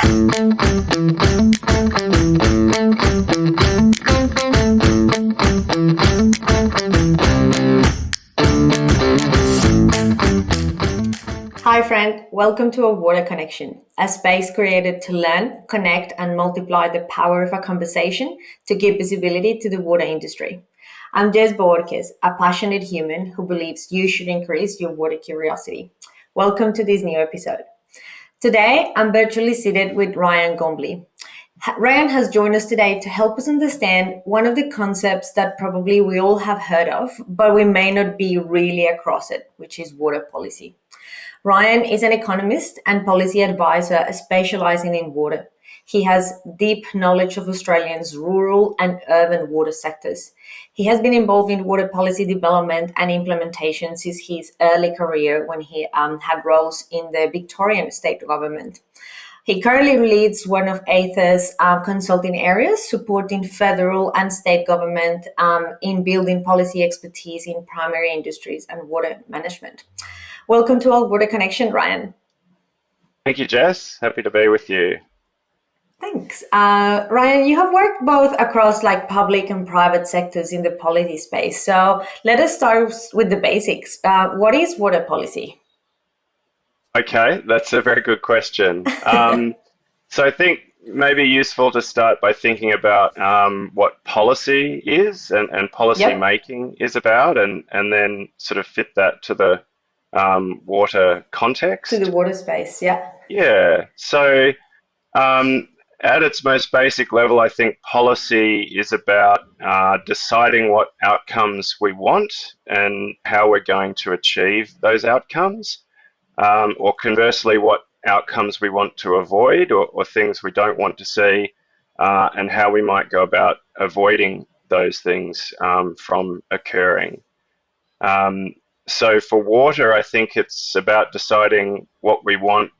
Hi friend, welcome to A Water Connection, a space created to learn, connect and multiply the power of a conversation to give visibility to the water industry. I'm Jess Borges, a passionate human who believes you should increase your water curiosity. Welcome to this new episode. Today, I'm virtually seated with Ryan Gormly. Ryan has joined us today to help us understand one of the concepts that probably we all have heard of, but we may not be really across it, which is water policy. Ryan is an economist and policy advisor specializing in water. He has deep knowledge of Australians' rural and urban water sectors. He has been involved in water policy development and implementation since his early career when he had roles in the Victorian state government. He currently leads one of AETH's consulting areas, supporting federal and state government in building policy expertise in primary industries and water management. Welcome to All Water Connection, Ryan. Thank you, Jess. Happy to be with you. Thanks. Ryan, you have worked both across public and private sectors in the policy space. So let us start with the basics. What is water policy? Okay, that's a very good question. So I think maybe useful to start by thinking about what policy is and policy making is about, and then sort of fit that to the water context. To the water space, yeah. Yeah. So at its most basic level, I think policy is about deciding what outcomes we want and how we're going to achieve those outcomes. Or conversely, what outcomes we want to avoid or things we don't want to see, and how we might go about avoiding those things from occurring. So for water, I think it's about deciding what we want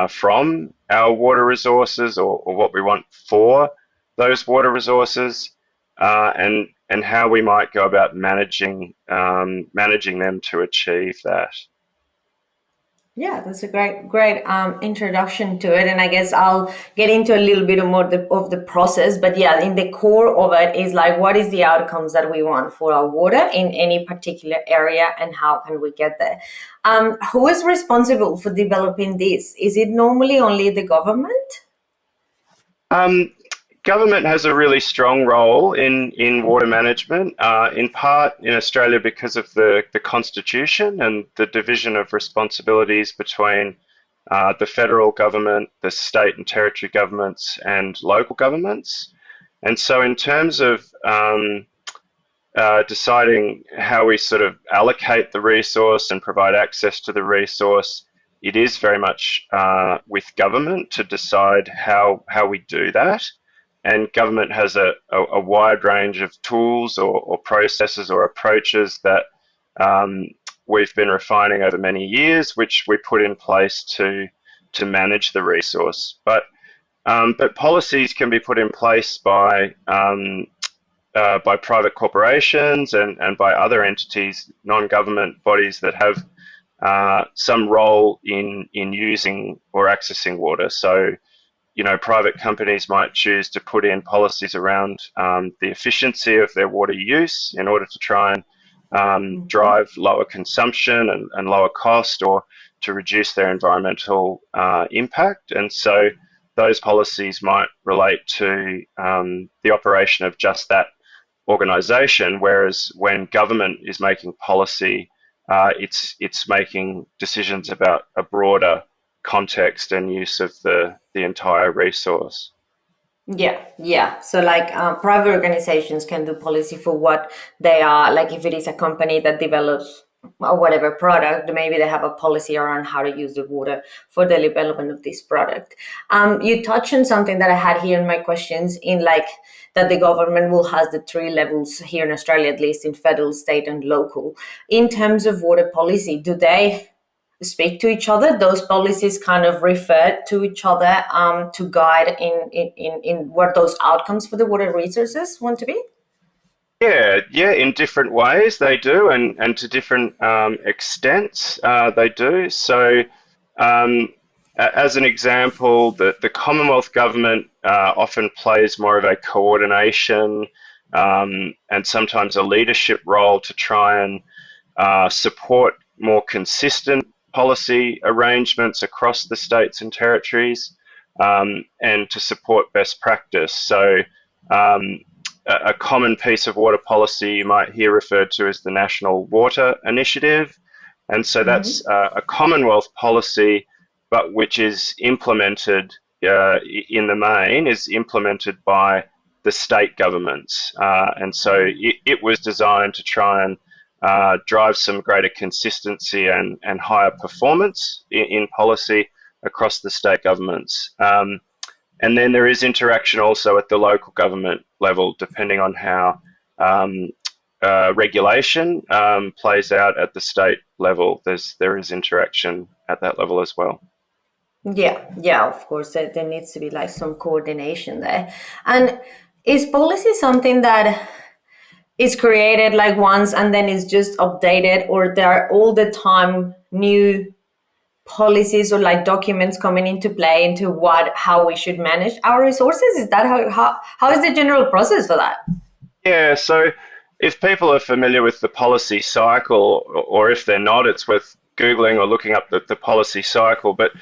from our water resources or what we want for those water resources, and how we might go about managing them to achieve that. Yeah, that's a great introduction to it, and I guess I'll get into a little bit more of the process. But yeah, in the core of it is what is the outcomes that we want for our water in any particular area, and how can we get there? Who is responsible for developing this? Is it normally only the government? Government has a really strong role in water management, in part in Australia because of the Constitution and the division of responsibilities between the federal government, the state and territory governments, and local governments. And so in terms of deciding how we sort of allocate the resource and provide access to the resource, it is very much with government to decide how we do that. And government has a wide range of tools or processes or approaches that we've been refining over many years, which we put in place to manage the resource. But policies can be put in place by private corporations and by other entities, non-government bodies that have some role in using or accessing water. So, private companies might choose to put in policies around the efficiency of their water use in order to try and drive lower consumption and lower cost, or to reduce their environmental impact. And so those policies might relate to the operation of just that organisation, whereas when government is making policy, it's making decisions about a broader context and use of the entire resource. Yeah. So private organizations can do policy for what they are. If it is a company that develops or whatever product, maybe they have a policy around how to use the water for the development of this product. You touched on something that I had here in my questions, in that the government will has the three levels here in Australia, at least in federal, state and local. In terms of water policy, do they speak to each other? Those policies kind of refer to each other to guide in what those outcomes for the water resources want to be? Yeah, in different ways they do, and to different extents they do. So As an example, the Commonwealth government often plays more of a coordination and sometimes a leadership role to try and support more consistent policy arrangements across the states and territories, and to support best practice. So, um, a common piece of water policy you might hear referred to as the National Water Initiative. And so that's a Commonwealth policy, but which is implemented in the main, is implemented by the state governments. And so it was designed to try and drive some greater consistency and higher performance in policy across the state governments. And then there is interaction also at the local government level, depending on how regulation plays out at the state level. There is interaction at that level as well. Yeah, of course, there needs to be like some coordination there. And is policy something that is created like once and then is just updated, or there are all the time new policies or like documents coming into play into how we should manage our resources? Is that how is the general process for that? Yeah, so if people are familiar with the policy cycle, or if they're not, it's worth Googling or looking up the policy cycle. But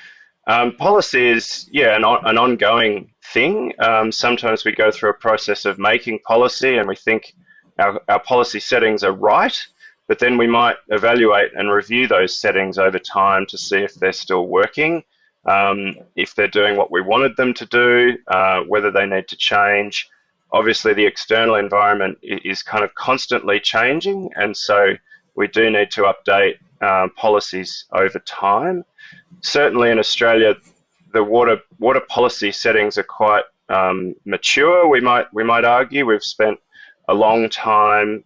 policy is, an ongoing thing. Sometimes we go through a process of making policy and we think our policy settings are right, but then we might evaluate and review those settings over time to see if they're still working, if they're doing what we wanted them to do, whether they need to change. Obviously, the external environment is kind of constantly changing, and so we do need to update policies over time. Certainly in Australia, the water policy settings are quite mature. We might argue we've spent a long time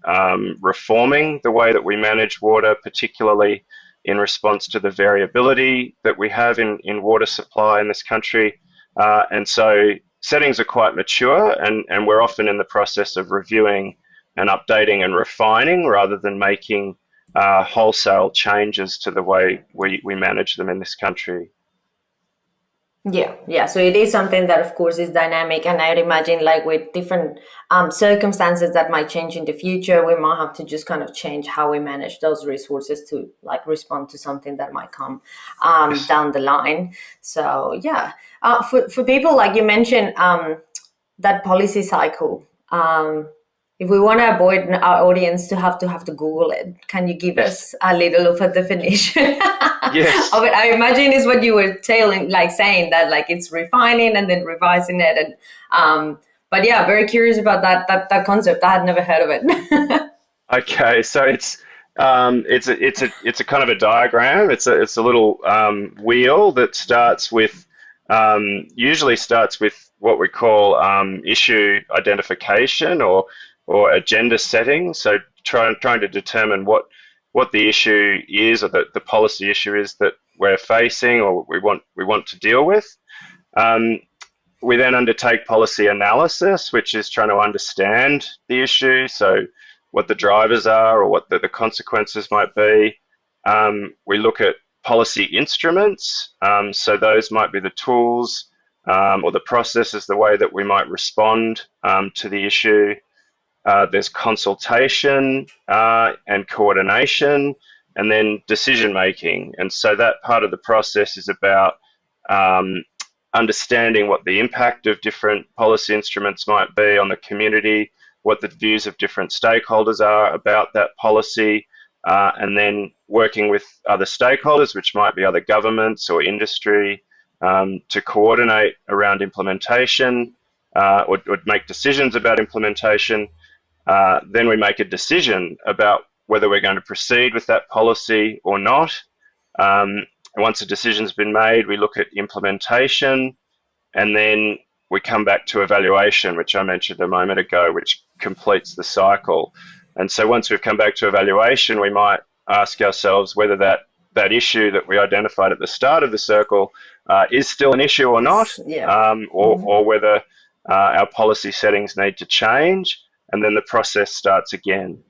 reforming the way that we manage water, particularly in response to the variability that we have in water supply in this country. And so settings are quite mature, and we're often in the process of reviewing and updating and refining rather than making wholesale changes to the way we manage them in this country. Yeah. So it is something that, of course, is dynamic, and I'd imagine, like with different circumstances that might change in the future, we might have to just kind of change how we manage those resources to like respond to something that might come down the line. So yeah, for people like you mentioned, that policy cycle. If we want to avoid our audience to have to Google it, can you give us a little of a definition? Yes. Of it? I imagine is what you were saying that like it's refining and then revising it, and but yeah, very curious about that concept. I had never heard of it. Okay, so it's a kind of a diagram. It's a little wheel that usually starts with what we call issue identification or agenda setting. So trying to determine what the issue is, or the policy issue is that we're facing or we want to deal with. We then undertake policy analysis, which is trying to understand the issue, so what the drivers are or what the consequences might be. We look at policy instruments, so those might be the tools or the processes, the way that we might respond to the issue. There's consultation and coordination, and then decision making. And so that part of the process is about understanding what the impact of different policy instruments might be on the community, what the views of different stakeholders are about that policy, and then working with other stakeholders, which might be other governments or industry, to coordinate around implementation or make decisions about implementation. Then we make a decision about whether we're going to proceed with that policy or not. Once a decision's been made, we look at implementation, and then we come back to evaluation, which I mentioned a moment ago, which completes the cycle. And so once we've come back to evaluation, we might ask ourselves whether that issue that we identified at the start of the circle is still an issue or not, or whether our policy settings need to change, and then the process starts again.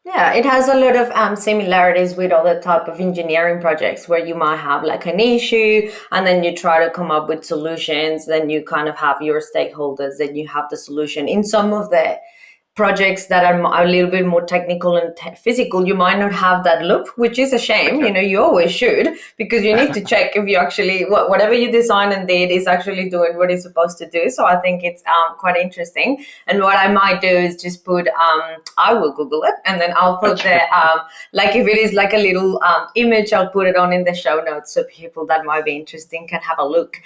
Yeah, it has a lot of similarities with other type of engineering projects where you might have like an issue and then you try to come up with solutions. Then you kind of have your stakeholders, then you have the solution. In some of the projects that are a little bit more technical and physical, you might not have that loop, which is a shame. Okay. You know, you always should, because you need to check if you actually whatever you design and did is actually doing what it's supposed to do. So I think it's quite interesting. And what I might do is just put I will Google it, and then I'll put the Okay. like if it is like a little image, I'll put it on in the show notes so people that might be interesting can have a look.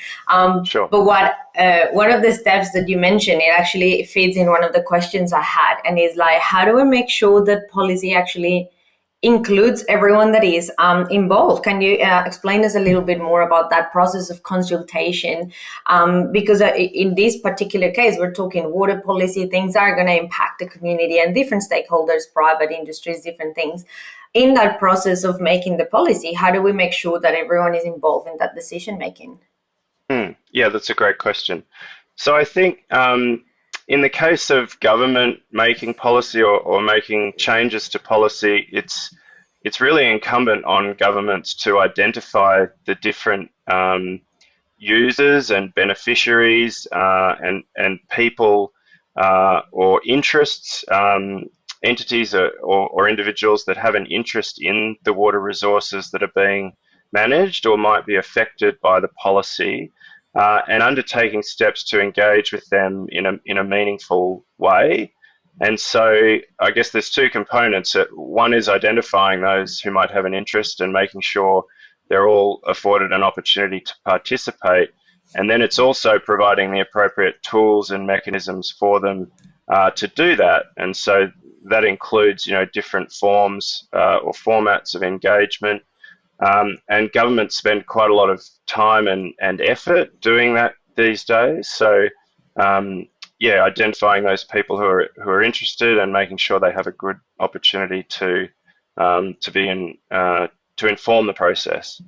Sure. But what one of the steps that you mentioned, it actually feeds in one of the questions I had, and is like, how do we make sure that policy actually includes everyone that is involved? Can you explain us a little bit more about that process of consultation? Because in this particular case, we're talking water policy, things are going to impact the community and different stakeholders, private industries, different things. In that process of making the policy, how do we make sure that everyone is involved in that decision making? Yeah, that's a great question. So I think in the case of government making policy or making changes to policy, it's really incumbent on governments to identify the different users and beneficiaries and people or interests, entities or individuals that have an interest in the water resources that are being managed or might be affected by the policy, and undertaking steps to engage with them in a meaningful way. And so I guess there's two components. One is identifying those who might have an interest and making sure they're all afforded an opportunity to participate. And then it's also providing the appropriate tools and mechanisms for them to do that. And so that includes, different forms or formats of engagement. And governments spend quite a lot of time and effort doing that these days. So, identifying those people who are interested and making sure they have a good opportunity to inform the process.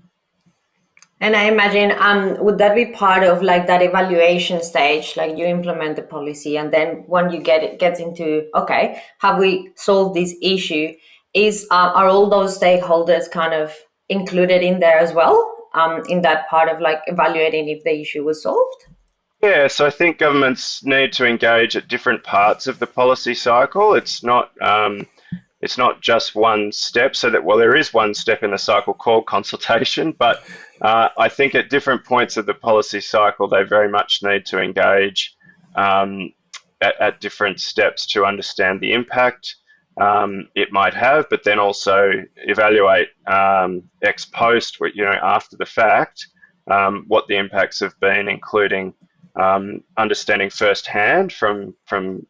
And I imagine, would that be part of like that evaluation stage? Like you implement the policy, and then when you gets into, okay, have we solved this issue? Are all those stakeholders kind of included in there as well? In that part of like evaluating if the issue was solved? Yeah, so I think governments need to engage at different parts of the policy cycle. It's not just one step. So that, well, there is one step in the cycle called consultation, but I think at different points of the policy cycle, they very much need to engage at different steps to understand the impact it might have, but then also evaluate ex post, after the fact, what the impacts have been, including understanding firsthand from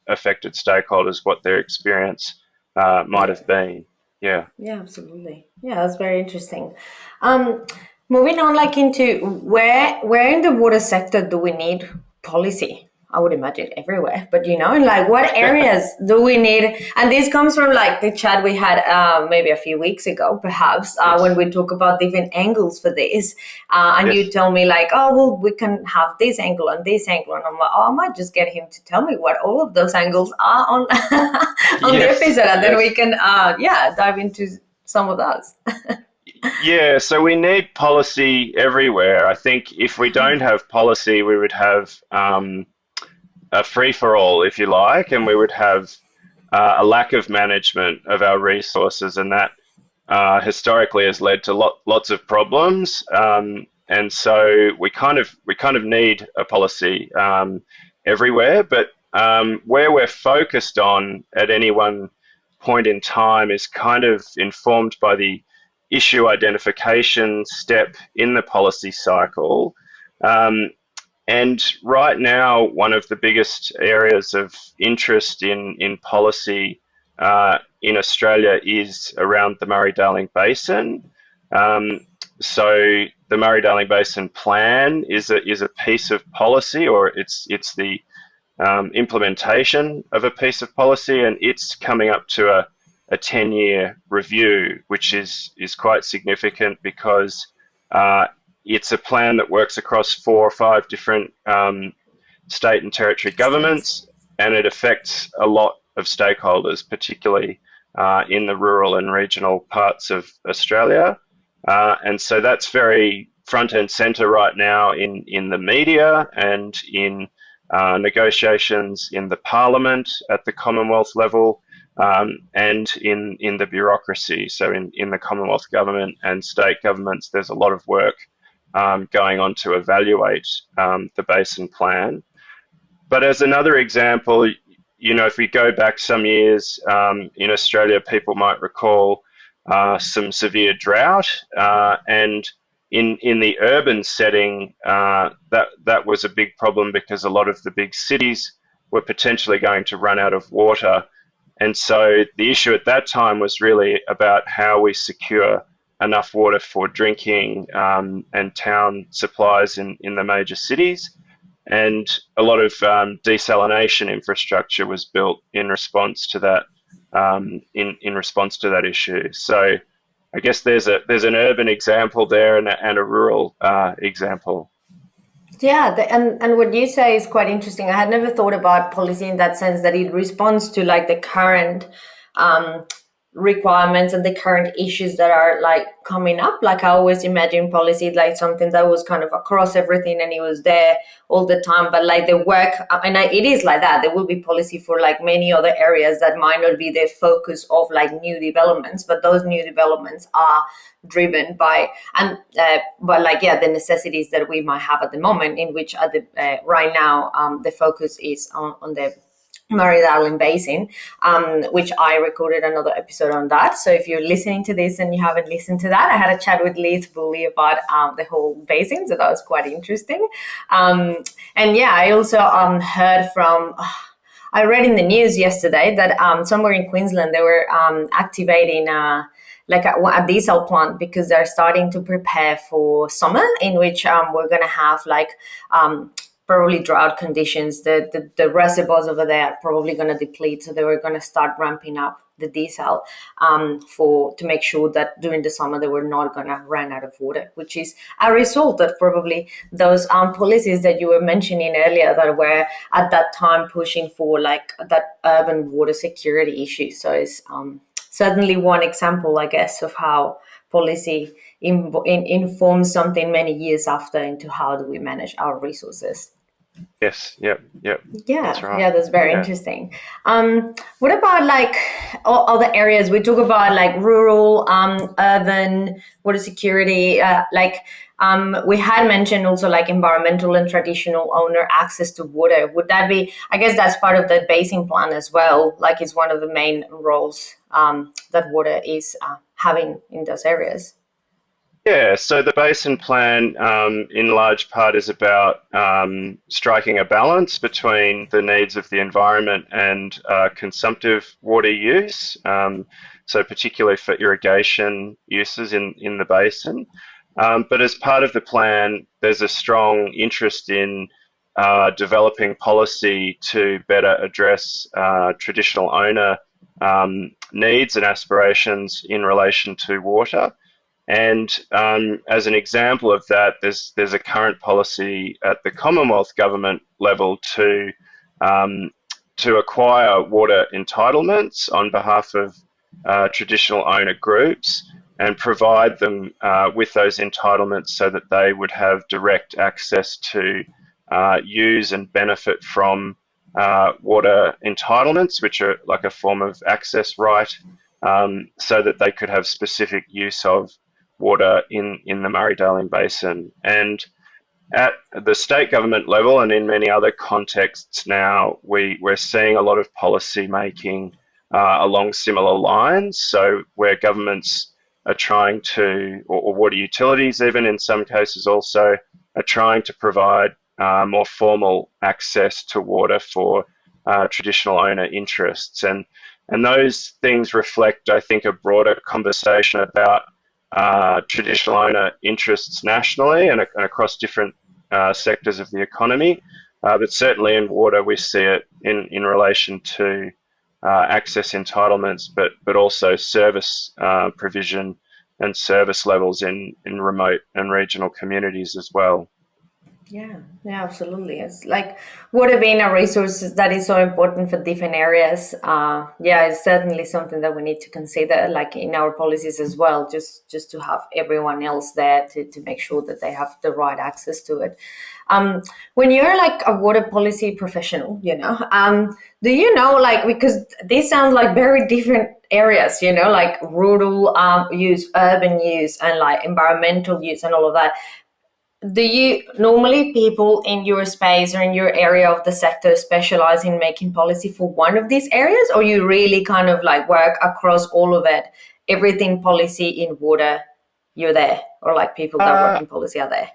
affected stakeholders what their experience might have been. Yeah. Yeah, absolutely. Yeah, that's very interesting. Um, Moving on, like into where in the water sector do we need policy? I would imagine everywhere, but like what areas do we need? And this comes from like the chat we had maybe a few weeks ago, perhaps when Yes. we talk about different angles for this. And you Yes. tell me like, oh well, we can have this angle and this angle, and I'm like, oh, I might just get him to tell me what all of those angles are on on the Yes. episode, and then we Yes. can dive into some of those. Yeah, so we need policy everywhere. I think if we don't have policy, we would have a free for all, if you like, and we would have a lack of management of our resources, and that historically has led to lots of problems. And so we kind of need a policy everywhere, but where we're focused on at any one point in time is kind of informed by the issue identification step in the policy cycle. And right now, one of the biggest areas of interest in policy in Australia is around the Murray-Darling Basin. So the Murray-Darling Basin Plan is a piece of policy, or it's the implementation of a piece of policy, and it's coming up to a 10-year review, which is quite significant because it's a plan that works across 4 or 5 different state and territory governments, and it affects a lot of stakeholders, particularly in the rural and regional parts of Australia. And so that's very front and centre right now in the media and in negotiations in the Parliament at the Commonwealth level, and in the bureaucracy. So in the Commonwealth government and state governments, there's a lot of work going on to evaluate the Basin Plan. But as another example, if we go back some years in Australia, people might recall some severe drought, and in the urban setting, that was a big problem because a lot of the big cities were potentially going to run out of water. And so the issue at that time was really about how we secure enough water for drinking and town supplies in the major cities. And a lot of desalination infrastructure was built in response to that, in response to that issue. So I guess there's an urban example there and a rural example. Yeah, and what you say is quite interesting. I had never thought about policy in that sense, that it responds to like the current um, requirements and the current issues that are like coming up. Like I always imagine policy like something that was kind of across everything and it was there all the time. But like the work, and it is like that. There will be policy for like many other areas that might not be the focus of like new developments, but those new developments are driven by but like the necessities that we might have at the moment, in which at the right now the focus is on the Murray-Darling Basin, which I recorded another episode on that. So if you're listening to this and you haven't listened to that, I had a chat with Liz Bully about the whole basin, so that was quite interesting. And I also heard from. I read in the news yesterday that somewhere in Queensland they were activating like a diesel plant because they're starting to prepare for summer, in which we're going to have like probably drought conditions. The reservoirs over there are probably going to deplete, so they were going to start ramping up the diesel to make sure that during the summer they were not going to run out of water, which is a result of probably those policies that you were mentioning earlier that were at that time pushing for like that urban water security issue. So it's certainly one example, I guess, of how policy informs something many years after into how do we manage our resources. Yes, yep. That's right. Yeah, that's very interesting. What about like other areas? We talk about like rural, urban water security. We had mentioned also like environmental and traditional owner access to water. Would that be? I guess that's part of the basin plan as well. Like it's one of the main roles that water is having in those areas. Yeah, so the Basin Plan, in large part, is about striking a balance between the needs of the environment and consumptive water use. So particularly for irrigation uses in the basin. But as part of the plan, there's a strong interest in developing policy to better address traditional owner needs and aspirations in relation to water. And as an example of that, there's a current policy at the Commonwealth government level to acquire water entitlements on behalf of traditional owner groups and provide them with those entitlements so that they would have direct access to use and benefit from water entitlements, which are like a form of access right, so that they could have specific use of water in the Murray-Darling Basin. And at the state government level and in many other contexts now, we're seeing a lot of policy making along similar lines. So where governments are trying to, or water utilities even in some cases also, are trying to provide more formal access to water for traditional owner interests. And those things reflect, I think, a broader conversation about traditional owner interests nationally and across different sectors of the economy. But certainly in water, we see it in relation to access entitlements, but also service provision and service levels in remote and regional communities as well. Yeah, yeah, absolutely. It's like water being a resource that is so important for different areas. Yeah, it's certainly something that we need to consider, like in our policies as well, just to have everyone else there to make sure that they have the right access to it. Um, when you're like a water policy professional, do you know like because these sound like very different areas, like rural use, urban use, and like environmental use, and all of that. Do you normally people in your space or in your area of the sector specialize in making policy for one of these areas, or you really kind of like work across all of it? Everything policy in water, you're there, or like people that work Uh, in policy are there?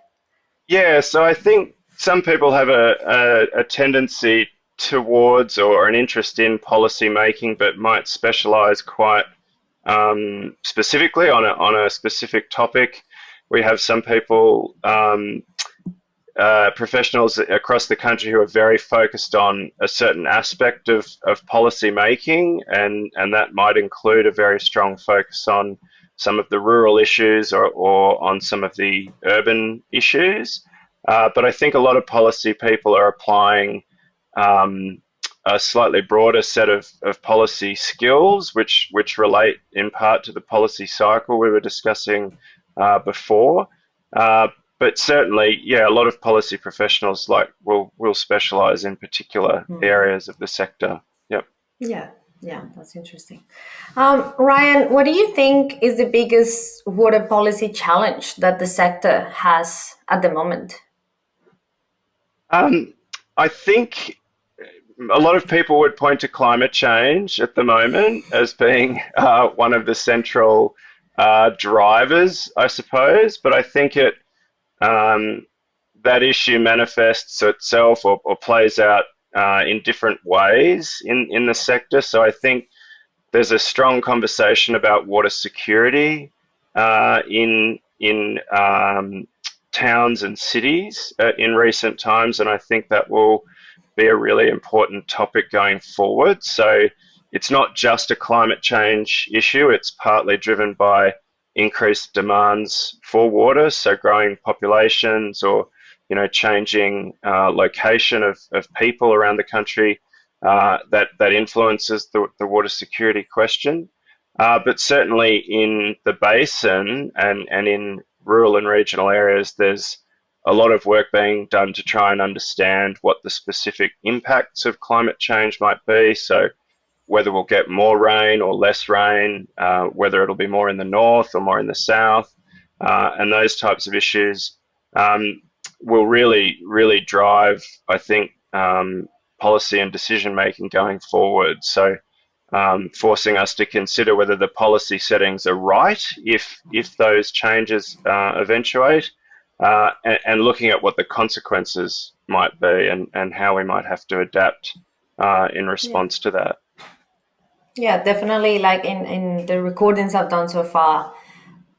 yeah, so I think some people have a tendency towards or an interest in policy making, but might specialize quite specifically on a specific topic. We have some people, professionals across the country who are very focused on a certain aspect of policy making, and that might include a very strong focus on some of the rural issues or on some of the urban issues. But I think a lot of policy people are applying um, a slightly broader set of policy skills, which relate in part to the policy cycle we were discussing before. Uh, but certainly, yeah, a lot of policy professionals like will specialize in particular areas of the sector. Yep. Yeah, yeah, that's interesting. Ryan, what do you think is the biggest water policy challenge that the sector has at the moment? Um, I think a lot of people would point to climate change at the moment as being one of the central drivers, I suppose. But I think um, that issue manifests itself or plays out in different ways in the sector. So I think there's a strong conversation about water security in towns and cities in recent times, and I think that will be a really important topic going forward. So it's not just a climate change issue; it's partly driven by increased demands for water, so growing populations or changing location of people around the country that influences the water security question. But certainly in the basin and in rural and regional areas, there's a lot of work being done to try and understand what the specific impacts of climate change might be. So whether we'll get more rain or less rain, whether it'll be more in the north or more in the south, and those types of issues will really drive, I think, policy and decision making going forward. So, forcing us to consider whether the policy settings are right if those changes eventuate, and looking at what the consequences might be and how we might have to adapt in Yeah. response to that. Yeah, definitely. Like in the recordings I've done so far,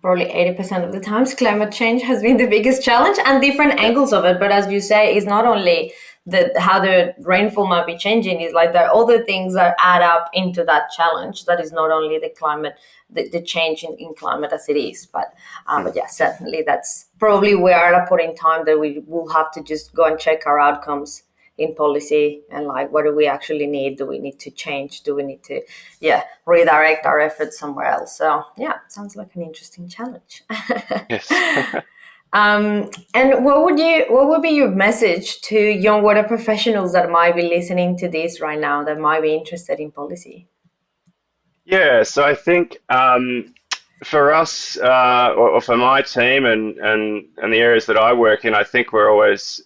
probably 80% of the times climate change has been the biggest challenge and different Yeah. angles of it. But as you say, it's not only the how the rainfall might be changing, it's like there are other things that add up into that challenge. That is not only the climate, the change in climate as it is. But Mm. yeah, certainly that's probably we're at a point in time that we will have to just go and check our outcomes in policy and like what do we actually need? Do we need to change? Do we need to redirect our efforts somewhere else? So yeah, sounds like an interesting challenge. Yes. And what would be your message to young water professionals that might be listening to this right now that might be interested in policy? Yeah, so I think for us, or for my team and the areas that I work in, I think we're always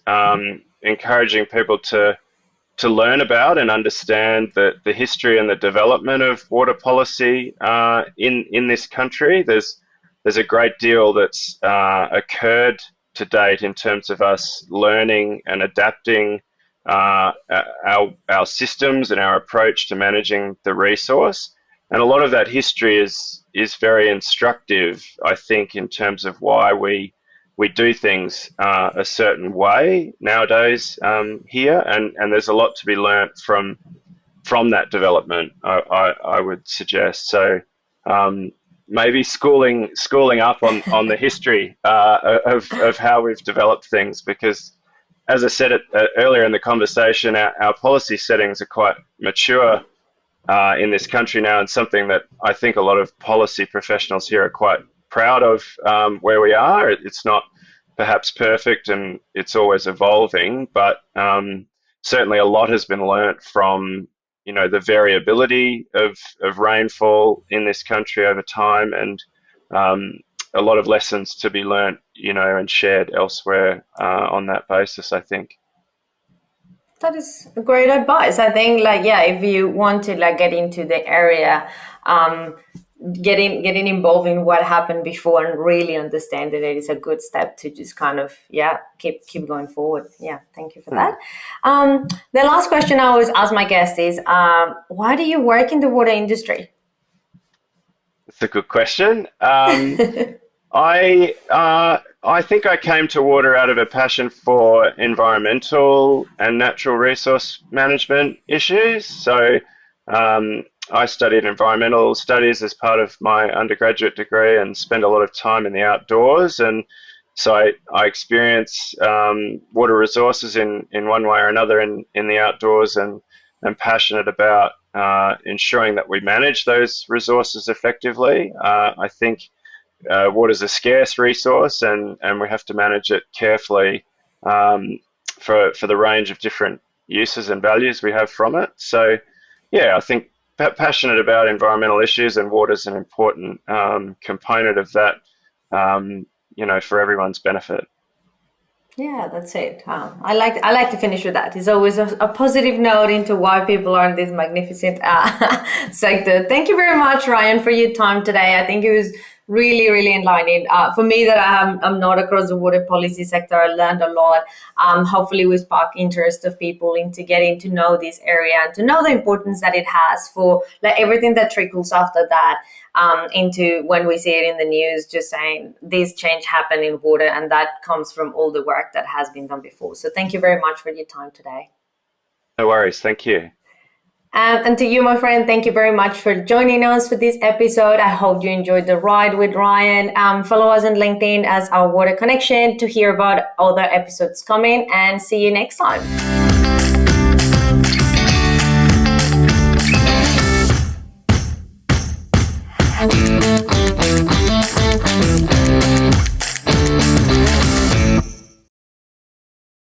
encouraging people to learn about and understand the history and the development of water policy in this country. There's a great deal that's occurred to date in terms of us learning and adapting our systems and our approach to managing the resource. And a lot of that history is very instructive, I think, in terms of why we do things a certain way nowadays here, and there's a lot to be learnt from that development. I would suggest so. Maybe schooling up on the history of how we've developed things, because as I said earlier in the conversation, our policy settings are quite mature in this country now, and something that I think a lot of policy professionals here are quite proud of where we are. It's not perhaps perfect and it's always evolving, but certainly a lot has been learnt from the variability of rainfall in this country over time, and a lot of lessons to be learnt, and shared elsewhere on that basis, I think. That is great advice. I think, if you want to get into the area, getting involved in what happened before and really understand that it is a good step to just kind of keep going forward. Yeah, thank you for that. The last question I always ask my guests is, why do you work in the water industry? That's a good question. I think I came to water out of a passion for environmental and natural resource management issues. So I studied environmental studies as part of my undergraduate degree and spent a lot of time in the outdoors. And so I experience water resources in one way or another in the outdoors, and I'm passionate about ensuring that we manage those resources effectively. I think water is a scarce resource, and we have to manage it carefully for the range of different uses and values we have from it. So, I think passionate about environmental issues, and water is an important component of that, for everyone's benefit. Yeah, that's it. I like to finish with that. It's always a positive note into why people are in this magnificent sector. Thank you very much, Ryan, for your time today. I think it was really, really enlightening. For me, that I'm not across the water policy sector, I learned a lot. Hopefully we spark interest of people into getting to know this area and to know the importance that it has for everything that trickles after that into when we see it in the news, just saying this change happened in water, and that comes from all the work that has been done before. So thank you very much for your time today. No worries. Thank you. And to you, my friend, thank you very much for joining us for this episode. I hope you enjoyed the ride with Ryan. Follow us on LinkedIn as Our Water Connection to hear about other episodes coming, and see you next time. Okay.